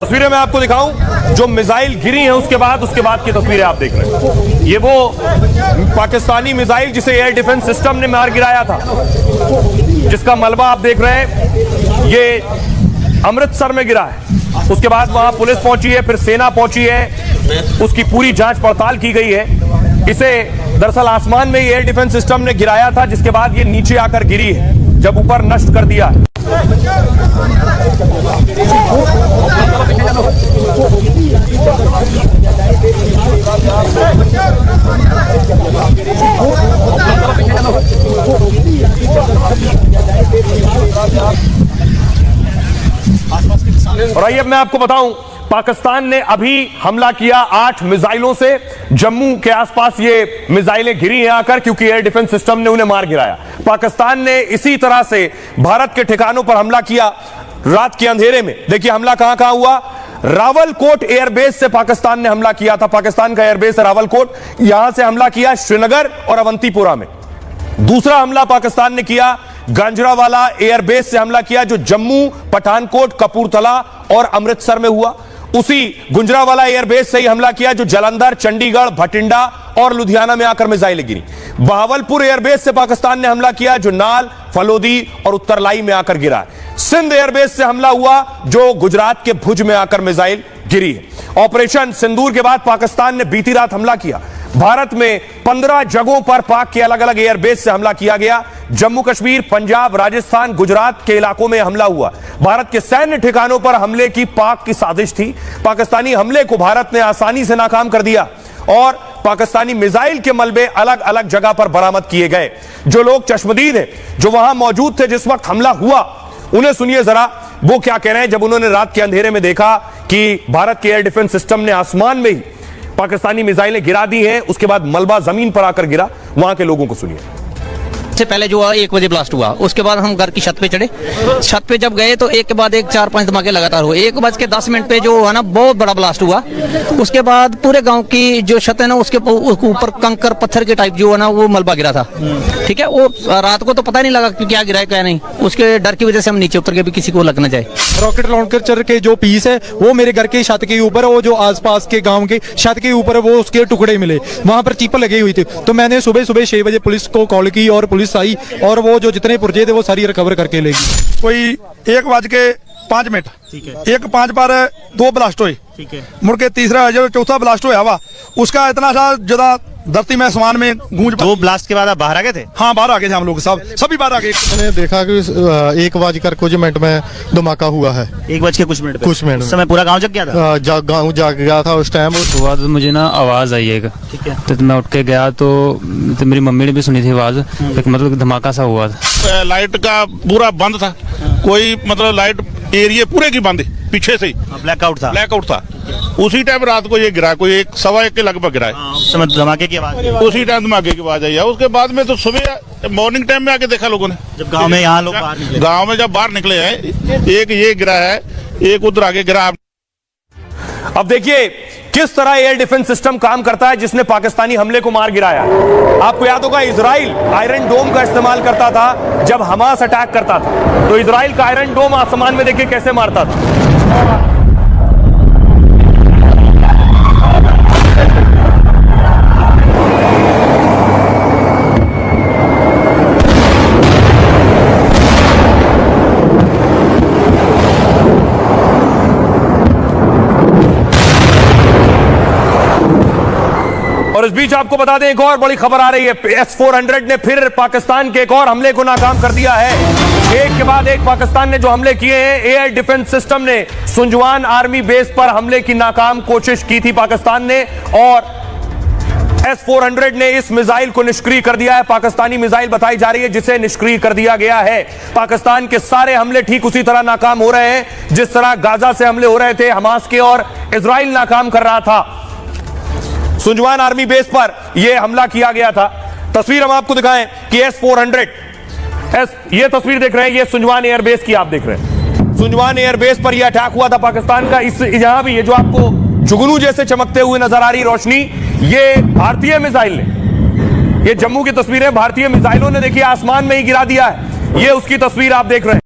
तस्वीरें मैं आपको दिखाऊं जो मिसाइल गिरी हैं उसके बाद की तस्वीरें आप देख रहे हैं। ये वो पाकिस्तानी मिसाइल जिसे एयर डिफेंस सिस्टम ने मार गिराया था, जिसका मलबा आप देख रहे हैं। ये अमृतसर में गिरा है। उसके बाद वहां पुलिस पहुंची है, फिर सेना पहुंची है, उसकी पूरी जांच पड़ताल की गई है। इसे दरअसल आसमान में एयर डिफेंस सिस्टम ने गिराया था, जिसके बाद ये नीचे आकर गिरी है, जब ऊपर नष्ट कर दिया। और आइए मैं आपको बताऊं, पाकिस्तान ने अभी हमला किया 8 मिसाइलों से। जम्मू के आसपास ये मिसाइलें गिरी हैं आकर, क्योंकि एयर डिफेंस सिस्टम ने उन्हें मार गिराया। पाकिस्तान ने इसी तरह से भारत के ठिकानों पर हमला किया रात के अंधेरे में। देखिए हमला कहां कहां हुआ। रावलकोट एयरबेस से पाकिस्तान ने हमला किया था। पाकिस्तान का एयरबेस है रावलकोट, यहां से हमला किया श्रीनगर और अवंतीपोरा में। दूसरा हमला पाकिस्तान ने किया गांजरावाला एयरबेस से हमला किया, जो जम्मू, पठानकोट, कपूरथला और अमृतसर में हुआ। उसी गुंजरावाला एयरबेस से ही हमला किया जो जालंधर, चंडीगढ़, भटिंडा और लुधियाना में आकर मिसाइलें गिरी। बहावलपुर एयरबेस से पाकिस्तान ने हमला किया, जो नाल, फलोदी और उत्तरलाई में आकर गिरा। सिंध एयरबेस से हमला हुआ, जो गुजरात के भुज में आकर मिसाइल गिरी है। ऑपरेशन सिंदूर के बाद पाकिस्तान ने बीती रात हमला किया। भारत में 15 जगहों पर पाक के अलग अलग एयरबेस से हमला किया गया। जम्मू कश्मीर, पंजाब, राजस्थान, गुजरात के इलाकों में हमला हुआ। भारत के सैन्य ठिकानों पर हमले की पाक की साजिश थी। पाकिस्तानी हमले को भारत ने आसानी से नाकाम कर दिया और पाकिस्तानी मिसाइल के मलबे अलग अलग जगह पर बरामद किए गए। जो लोग चश्मदीद हैं, जो वहां मौजूद थे जिस वक्त हमला हुआ, उन्हें सुनिए जरा वो क्या कह रहे हैं जब उन्होंने रात के अंधेरे में देखा कि भारत के एयर डिफेंस सिस्टम ने आसमान में ही पाकिस्तानी मिसाइलें गिरा दी हैं। उसके बाद मलबा जमीन पर आकर गिरा। वहां के लोगों को सुनिए। से पहले जो 1 बजे ब्लास्ट हुआ, उसके बाद हम घर की छत पे चढ़े। छत पे जब गए तो एक के बाद एक 4-5 धमाके लगातार हुए। 1:10 पे जो हुआ ना, बहुत बड़ा ब्लास्ट हुआ। उसके बाद पूरे गांव की जो छत है ना, उसके ऊपर कंकर पत्थर के टाइप जो है ना, वो मलबा गिरा था। ठीक है, वो रात को तो पता नहीं लगा कि क्या गिरा है क्या नहीं। उसके डर की वजह से हम नीचे उतर के भी किसी को लग न जाए। रॉकेट लॉन्चर के जो पीस है वो मेरे घर के छत के ऊपर, वो जो आसपास के गांव के छत के ऊपर वो उसके टुकड़े मिले। वहां पर चीपर लगी हुई थी, तो मैंने सुबह 6 बजे पुलिस को कॉल की और पुलिस आई और वो जो जितने पुर्जे थे वो सारी रिकवर करके ले गई। कोई 1:05 ठीक है, 1:05 पर 2 ब्लास्ट हुए। ठीक है, मुड़ के तीसरा जो चौथा ब्लास्ट हुआ हुआ, उसका इतना सा ज्यादा धरती में आसमान में गूंज। 2 ब्लास्ट के बाद आप बाहर आ गए थे? हाँ, बाहर आ गए थे हम लोग, सभी बाहर आ गए। मैंने देखा कि 1:कुछ में धमाका हुआ है। 1:कुछ कुछ मिनट उस समय पूरा गांव जग गया था? गाँव जाग गया था उस टाइम। उसके बाद मुझे ना आवाज़ आई एक। ठीक है, तो मैं उठ के गया तो मेरी मम्मी ने भी सुनी थी आवाज़, मतलब धमाका सा हुआ था। लाइट का पूरा बंद था, कोई मतलब लाइट एरिया पूरे की बंद, पीछे से ही ब्लैकआउट था। उसी टाइम रात को ये गिरा, कोई 1:15 के लगभग गिरा है। उस समय धमाके की आवाज, उसी टाइम धमाके की आवाज आई है। उसके बाद में तो सुबह मॉर्निंग टाइम में आके देखा लोगों ने, जब गांव में यहाँ लोग बाहर निकले। गांव में जब बाहर निकले हैं, एक ये गिरा है, एक उधर आगे गिरा। अब देखिए किस तरह एयर डिफेंस सिस्टम काम करता है, जिसने पाकिस्तानी हमले को मार गिराया। आपको याद होगा इजराइल आयरन डोम का इस्तेमाल करता था जब हमास अटैक करता था। तो इजराइल का आयरन डोम आसमान में देखिए कैसे मारता था। और इस बीच आपको बता दें एक और बड़ी खबर आ रही है। S-400 ने फिर पाकिस्तान के एक और हमले को नाकाम कर दिया है। एक के बाद एक पाकिस्तान ने जो हमले किए हैं। एयर डिफेंस सिस्टम ने सुंजवान आर्मी बेस पर हमले की नाकाम कोशिश की थी पाकिस्तान ने, और S-400 ने इस मिसाइल को निष्क्रिय कर दिया है। पाकिस्तानी मिसाइल बताई जा रही है जिसे निष्क्रिय कर दिया गया है। पाकिस्तान के सारे हमले ठीक उसी तरह नाकाम हो रहे हैं जिस तरह गाजा से हमले हो रहे थे हमास के, और इजराइल नाकाम कर रहा था। सुंजवान आर्मी बेस पर यह हमला किया गया था। तस्वीर हम आपको दिखाएं कि S-400, ये तस्वीर देख रहे हैं, ये सुंजवान एयरबेस की आप देख रहे हैं। सुंजवान एयरबेस पर यह अटैक हुआ था पाकिस्तान का। इस यहां भी ये जो आपको जुगनू जैसे चमकते हुए नजर आ रही रोशनी, ये भारतीय मिसाइल ने, ये जम्मू की तस्वीरें भारतीय मिसाइलों ने देखिए आसमान में ही गिरा दिया है। ये उसकी तस्वीर आप देख रहे हैं।